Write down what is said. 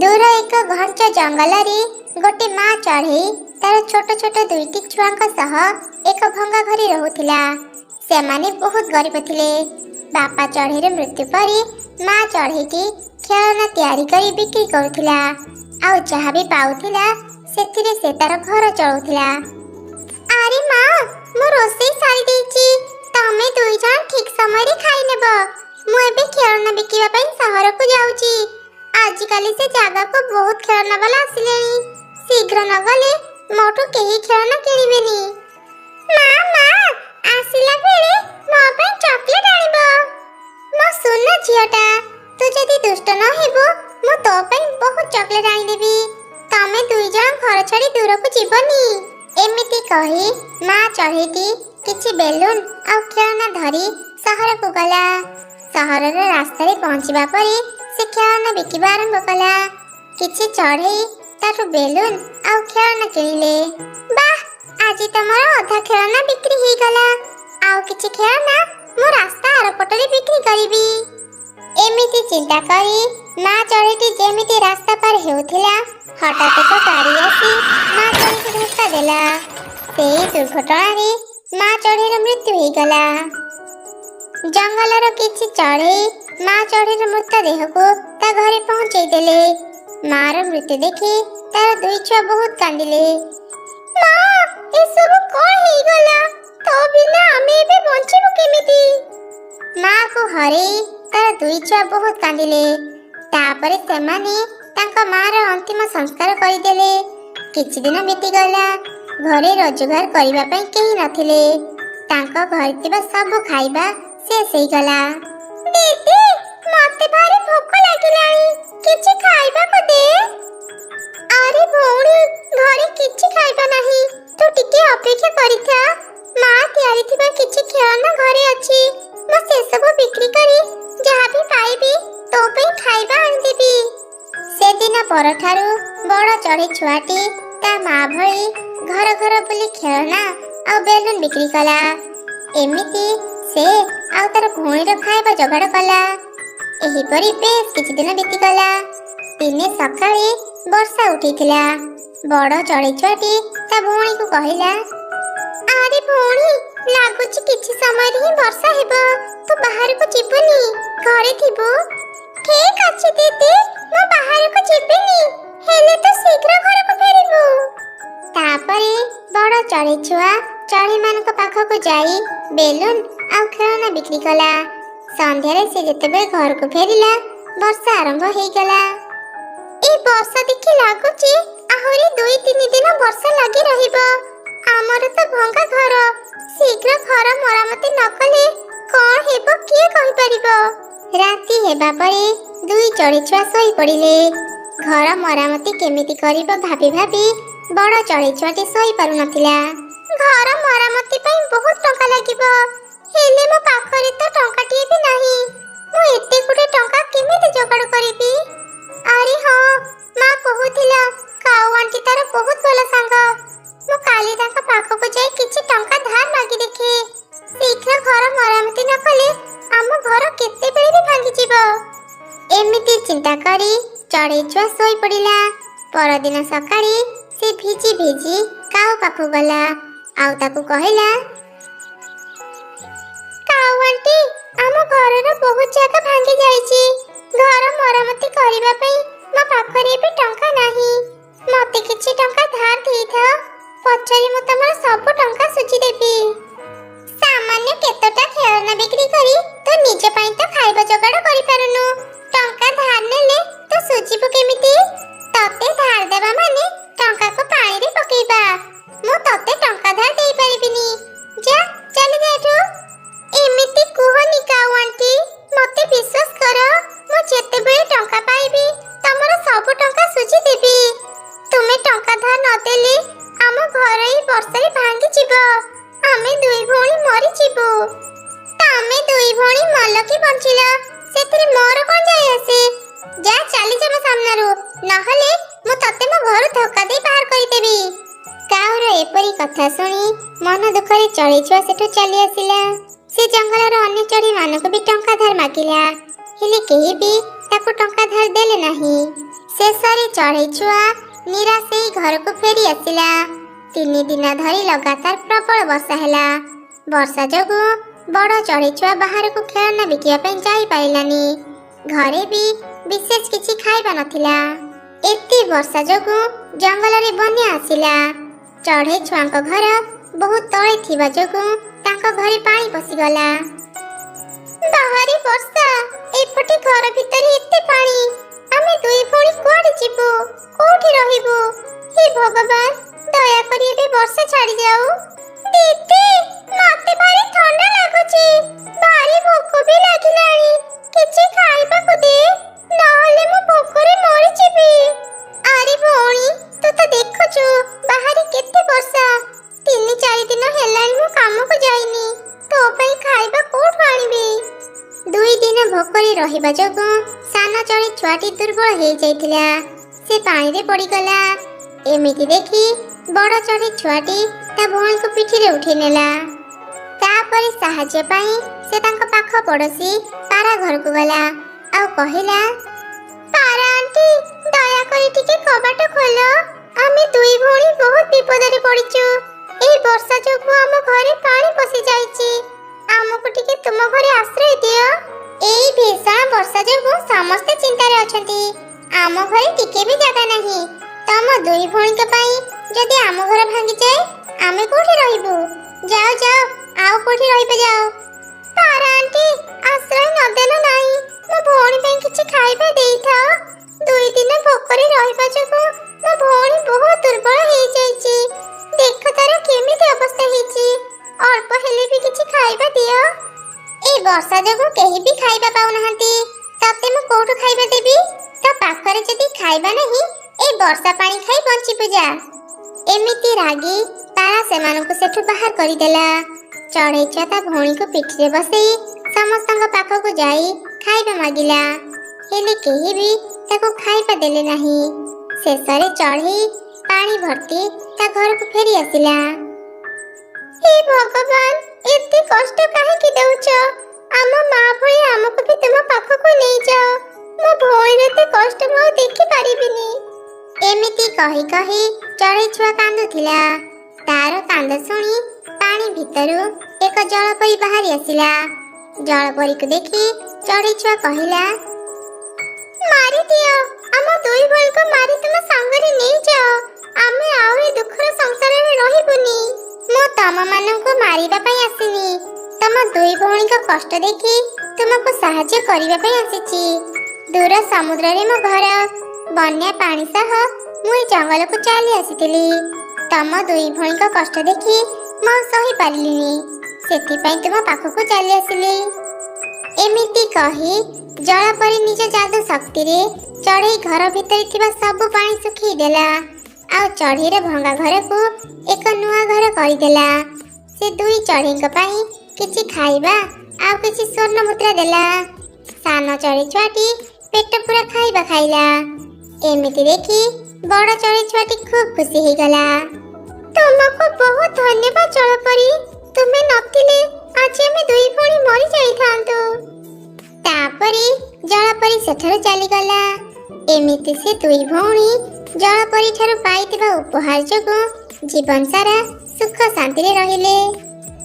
दूर एक घंच जंगल गोटे माँ चढ़ई तार छोट छोट दुईटी छुआ सह एक भंगा घरे रहुथिला। सेमाने बहुत गरीब थिले। बापा चढ़ईर मृत्यु पर माँ चढ़ईटी खेलना तैयारी करी बिक्री करुथिला। आउ जहाँ भी पाउथिला सेथिरे से तार घर चलाउथिला। अरे माँ मो रोषेई सारी देइची, तमे दुई जण ठीक समय रे खाई नेब। मु एबे खेलना बिकिबा पई शहर को जाउची। आजिकाली से जगह को बहुत खेलना वाला आसिलेनी, शीघ्र न गले मोटू केही खेलना किनिबेनी। माँ माँ आसिला बेले मो पई चॉकलेट आनिबो। मो सुन झियोटा, तू जदी दुष्ट न हेबो मु तो पई बहुत चॉकलेट आनि देबी। तमे दुई जण घर छाडी दूर को जीवनी। एमिति कही माँ चढ़ईटी किछि बेलून आ खेलना धरी शहर को गला। शहर रे रास्ता रे पहुंचीबा परे से खेलना बिकिबा आरंभ कला। किछि चढ़ई ताठु बेलून आ खेलना किनिले। बाह आज तमर अधा खेलना बिक्री ही गला। आउ किछि खेलना मो रास्ता आर पटरे बिक्री करिबी। एमिति चिंता करी माँ चढ़ईटी जेमिति रास्ता पर हेउथिला हठात एक गाड़ी आसी माँ चढ़ईटी धक्का देला। सेही दुर्घटना रे माँ चढ़ईर मृत्यु ही गला। जंगलर किछि चढ़ई माँ चढ़ईर मृतदेह को ता घरे पहुंचाई देले। माँ र मृत्यु देखि तार दुई छुआ बहुत कांदिले। माँ ए सब कोन हेई गला, तो बिना आमे एबे बंचिबो केमिति? माँ को हरे तार दुई छुआ बहुत कांदिले। तापरे सेमाने तांका माँ र अंतिम संस्कार करिदेले। किछि दिन बीती गला। घरे रोजगार करिबा पई केही नथिले। तांका घर तिबा सब खाइबा शेष हेई गला। दीदी मते भारी भूख लागिलानी, किछि खाइबा को दे। अरे भौणी घरे किछि खाइबा नाही, तू टिके अपेक्षा करिथा। माँ तयारी थिबा किछि खेलना घरे अछि। म से सब बिक्री करी जहाँ भी पाइबी तो पे खाइबा आनि देबी। से दिन परठारु बड़ चढ़ई छुआटी ता माँ भई घर घर बुली खेलना आ बेलून बिक्री कला। एमिति से आउ तार भौणीर खाइबा जोगाड़ कला। एहिपरि बेस किछि दिन बीती गला। दिने सकाळे वर्षा उठिथिला। बड़ चढ़ई छुआटी ता भौणी को कहिला, अरे भौणी लागुछि किछि समय रे वर्षा हेबो, तू बाहर को जिबनी, घरे थिबो। ठीक अछि दीदी म बाहर को जिबनी, हेले तो शीघ्र घर को फेरिबो। तापरे बड़ चढ़ई छुआ चढ़ई मानक पाखक जाई बेलून आ खेलना बिक्री कला। संध्यारे से जेतेबे घर को फेरिला वर्षा आरंभ हेई गला। ए वर्षा देखि लागुछि आहुरी 2-3 दिन वर्षा लागि रहिबो। हमर तो भंगा घर, शीघ्र घर मरामती न कले कोन हेबो किए कहि परिबो। राती हेबा परे दुई चढ़ई छुआ सोई पड़िले। घर मरामती केमिति करिबो भाबी भाबी बड़ चढ़ई छुआटी सोई पारु नथिला। घर मरामती पई बहुत टंका लागिबो, हेले मो पाखरे तो टंकाटिए भी नाही। मु एते गुडे टंका केमिति जोगाड़ करिबी? अरे हां मां कहूथिला काऊ आंटी तार बहुत भलो सांग। मु काली ताका पाखो को जाई किछि टंका धार मागी देखे। शीघ्र घर मरामती न कले आम घर केते बेले भी भांगी जिवो। एमिति चिंता करी चढ़ई छुआ सोई पड़िला। परदिन सकाळे से भिजी भिजी काऊ पाखो गला। आउ ताकू कहिला, काऊ आंटी आम घरर बहुत जगह भांगी जाईची। घर मरामती करिबा पई म पाखरे भी टंका नाही। मते किछि टंका धार देइथा, पछरी मु तमर सब टंका सुझी देबी। सामान्य केतटा खेलना बिक्री करी तो निज पई तो खाइबा जोगाड़ करि पारुनु, टंका धार नेले तो सुझिबो केमिति? तते धार देबा माने टंका को पानी रे पकेइबा। मु तते टंका धार देई परिबिनी, जा चली जाठू। एमिति कुहनी काऊ आंटी, मते विश्वास करो मु जेते बेले टंका पाइबी तमर सब टंका सुझी देबी। तुमे टंका धार न देले आम घर ही वर्षा रे भांगी जिवो। आमे दुई भौणी मरि जिवो। तामे दुई भौणी मल की बंचिला, सेतरे मोर कोन जाय आसे। जा चली जा म सामनारू, नहले मु तते म घर धक्का दे बाहर करि देबी। काऊर एपरी कथा सुनी मन दुखरे चढ़ई छुआ सेठु चली आसिला। से जंगलर अन्य चढ़ई मानक भी टंका धार मागिला, हेले केही भी ତାକୁ ଟଙ୍କା ଧାର ଦେଲେ ନାହିଁ। ଶେଷରେ ଚଢ଼େଇ ଛୁଆ ନିରାଶ ହେଇ ଘରକୁ ଫେରି ଆସିଲା। 3 ଦିନ ଧରି ଲଗାତାର ପ୍ରବଳ ବର୍ଷା ହେଲା। ବର୍ଷା ଯୋଗୁଁ ବଡ଼ ଚଢ଼େଇ ଛୁଆ ବାହାରକୁ ଖେଳନା ବିକିବା ପାଇଁ ଯାଇପାରିଲାନି। ଘରେ ବି ବିଶେଷ କିଛି ଖାଇବା ନଥିଲା। ଏତେ ବର୍ଷା ଯୋଗୁଁ ଜଙ୍ଗଲରେ ବନ୍ୟା ଆସିଲା। ଚଢ଼େଇ ଛୁଆଙ୍କ ଘର ବହୁତ ତଳେ ଥିବା ଯୋଗୁଁ ତାଙ୍କ ଘରେ ପାଣି ପଶିଗଲା। ବାହାରେ ବର୍ଷା, ଏପଟେ ଘର ଭିତରେ ଏତେ ପାଣି। ଆମେ ଦୁଇ ଭଉଣୀ କୁଆଡେ ଯିବୁ? କୋଉଠି ରହିବୁ? ହେ ଭଗବାନ, ଦୟାକରି ଏବେ ବର୍ଷା ଛାଡି ଯାଉ। ଦିଦି, ମତେ ଭାରି ଥଣ୍ଡା ଲାଗୁଛି। ଭାରି ଭୋକ ବି ଲାଗିଲାଣି। କିଛି ଖାଇବାକୁ ଦେ, ନହେଲେ ମୁଁ ଭୋକରେ ମରିଯିବି। ଆରେ ଭଉଣୀ, ତୁ ତ ଦେଖୁଛୁ ବାହାରେ କେତେ ବର୍ଷା। 3-4 ଦିନ ହେଲାଣି ମୁଁ କାମକୁ ଯାଇନି। ତୋ ପାଇଁ ଖାଇବା କୋଉଠୁ ଆଣିବି? 2 ଦିନ ଭୋକରେ ରହିବା ଯୋଗୁଁ ସାନ ଚଢ଼େଇ ଛୁଆଟି ଦୁର୍ବଳ ହେଇଯାଇଥିଲା। ସେ ପାଣିରେ ପଡ଼ିଗଲା। ଏମିତି ଦେଖି ବଡ଼ ଚଢ଼େଇ ଛୁଆଟି ତା ଭଉଣୀକୁ ପିଠିରେ ଉଠେଇ ନେଲା। ତାପରେ ସାହାଯ୍ୟ ପାଇଁ ସେ ତାଙ୍କ ପାଖ ପଡ଼ୋଶୀ ପାରା ଘରକୁ ଗଲା ଆଉ କହିଲା, ପାରା ଆଣ୍ଟି, ଦୟାକରି ଟିକେ କବାଟ ଖୋଲ। ଆମେ ଦୁଇ ଭଉଣୀ ବହୁତ ବିପଦରେ ପଡ଼ିଛୁ। ଏହି ବର୍ଷା ଯୋଗୁଁ ଆମ ଘରେ ପାଣି ପଶି ଯାଇଛି। ଆମକୁ ଟିକେ ତୁମ ଘରେ ଆଶ୍ରୟ ଦିଅ। ଏଇ ଭୀଷଣ ବର୍ଷା ଯୋଗୁଁ ସମସ୍ତେ ଚିନ୍ତାରେ ଅଛନ୍ତି। ଆମ ଘରେ ଟିକେ ବି ଜାଗା ନାହିଁ। ତମ ଦୁଇ ଭଉଣୀଙ୍କ ପାଇଁ ଯଦି ଆମ ଘର ଭାଙ୍ଗିଯାଏ, ଆମେ କୋଉଠି ରହିବୁ? ଯାଅ ଯାଅ, ଆଉ କୋଉଠି ରହିବେ ଯାଅ। ପାରା ଆଣ୍ଟି, ଆଶ୍ରୟ ନଦେଲ ନାହିଁ, ମୋ ଭଉଣୀ ପାଇଁ କିଛି ଖାଇବା ଦେଇଥାଅ। 2 ଦିନ ଭୋକରେ ରହିବା ଯୋଗୁଁ ମୋ ଭଉଣୀ ବହୁତ ଦୁର୍ବଳ ହେଇଯାଇଛି। ଦେଖ ତାର କେମିତି ଅବସ୍ଥା ହେଇଛି। ଅଳ୍ପ ହେଲେ ବି କିଛି ଖାଇବା ଦିଅ। এই ବର୍ଷା ଯୋଗୁଁ କେହି ବି ଖାଇବା ପାଉନାହାନ୍ତି। ତତେ ମୁଁ କୋଉଠୁ ଖାଇବା ଦେବି? ତା ପାଖରେ ଯଦି ଖାଇବା ନାହିଁ, এই ବର୍ଷା ପାଣି ଖାଇ ବଞ୍ଚିବୁ ଯା। ଏମିତି ରାଗି ପାରା ସେମାନଙ୍କୁ ସେଠୁ ବାହାର କରିଦେଲା। ଚଢ଼େଇ ଛୁଆ ତା ଭଉଣୀକୁ ପିଠିରେ ବସେଇ ସମସ୍ତଙ୍କ ପାଖକୁ ଯାଇ ଖାଇବା ମାଗିଲା, ହେଲେ କେହି ବି ତାକୁ ଖାଇବା ଦେଲେ ନାହିଁ। ଶେଷରେ ଚଢ଼େଇ ପାଣି ଭର୍ତ୍ତି ତା ଘରକୁ ଫେରି ଆସିଲା। ହେ ଭଗବାନ, ଏତେ କଷ୍ଟ କାହିଁକି ଦେଉଛ? ଆମ ମା ଭଳି ଆମକୁ ବି ତୁମ ପାଖକୁ ନେଇଯାଅ। ମୋ ଭଉଣୀର ଏତେ କଷ୍ଟ ମୁଁ ଆଉ ଦେଖିପାରିବିନି। ଏମିତି କହି କହି ଚଢ଼େଇ ଛୁଆ କାନ୍ଦୁଥିଲା। ତାର କାନ୍ଦ ଶୁଣି ପାଣି ଭିତରୁ ଏକ ଜଳପରୀ ବାହାରି ଆସିଲା। ଜଳପରୀକୁ ଦେଖି ଚଢ଼େଇ ଛୁଆ କହିଲା, ମାରିଦିଅ, ଆମ ଦୁଇ ଭଉଣୀକୁ ମାରି ତୁମ ସାଙ୍ଗରେ ନେଇଯାଅ। ଆମେ ଆଉ ଏ ଦୁଃଖର ସଂସାରରେ ରହିବୁନି। ମୁଁ ତମମାନଙ୍କୁ ମାରିବା ପାଇଁ ଆସିନି। ତମ ଦୁଇ ଭଉଣୀଙ୍କ କଷ୍ଟ ଦେଖି ତୁମକୁ ସାହାଯ୍ୟ କରିବା ପାଇଁ ଆସିଛି। ଦୂର ସମୁଦ୍ରରେ ମୋ ଘର। ବନ୍ୟା ପାଣି ସହ ମୁଁ ଏ ଜଙ୍ଗଲକୁ ଚାଲି ଆସିଥିଲି। ତମ ଦୁଇ ଭଉଣୀଙ୍କ କଷ୍ଟ ଦେଖି ମୁଁ ସହି ପାରିଲିନି। ସେଥିପାଇଁ ତୁମ ପାଖକୁ ଚାଲି ଆସିଲି। ଏମିତି କହି ଜଳପରୀ ନିଜ ଯାଦୁ ଶକ୍ତିରେ ଚଢ଼େଇ ଘର ଭିତରେ ଥିବା ସବୁ ପାଣି ଶୁଖେଇ ଦେଲା ଆଉ ଚଢ଼େଇର ଭଙ୍ଗା ଘରକୁ ଏକ ନୂଆ ଘର କରିଦେଲା। ସେ ଦୁଇ ଚଢ଼େଇଙ୍କ ପାଇଁ କିଛି ଖାଇବା ଆଉ କିଛି ସ୍ୱର୍ଣ୍ଣ ମୁଦ୍ରା ଦେଲା। ସାନ ଚଢ଼େଇ ଛୁଆଟି ପେଟ ପୁରା ଖାଇବା ଖାଇଲା। ଏମିତି ଦେଖି ବଡ଼ ଚଢ଼େଇ ଛୁଆଟି ଖୁବ୍ ଖୁସି ହେଇଗଲା। ତୁମକୁ ବହୁତ ଧନ୍ୟବାଦ ଜଳପରୀ। ତୁମେ ନଥିଲେ ଆଜି ଆମେ ଦୁଇ ଭଉଣୀ ମରି ଯାଇଥାନ୍ତୁ। ତାପରେ ଜଳପରୀ ସେଠାରୁ ଚାଲିଗଲା। ଏମିତି ସେ ଦୁଇ ଭଉଣୀ ଜଳପରୀ ଠାରୁ ପାଇଥିବା ଉପହାର ଯୋଗୁଁ ଜୀବନ ସାରା ସୁଖ ଶାନ୍ତିରେ ରହିଲେ।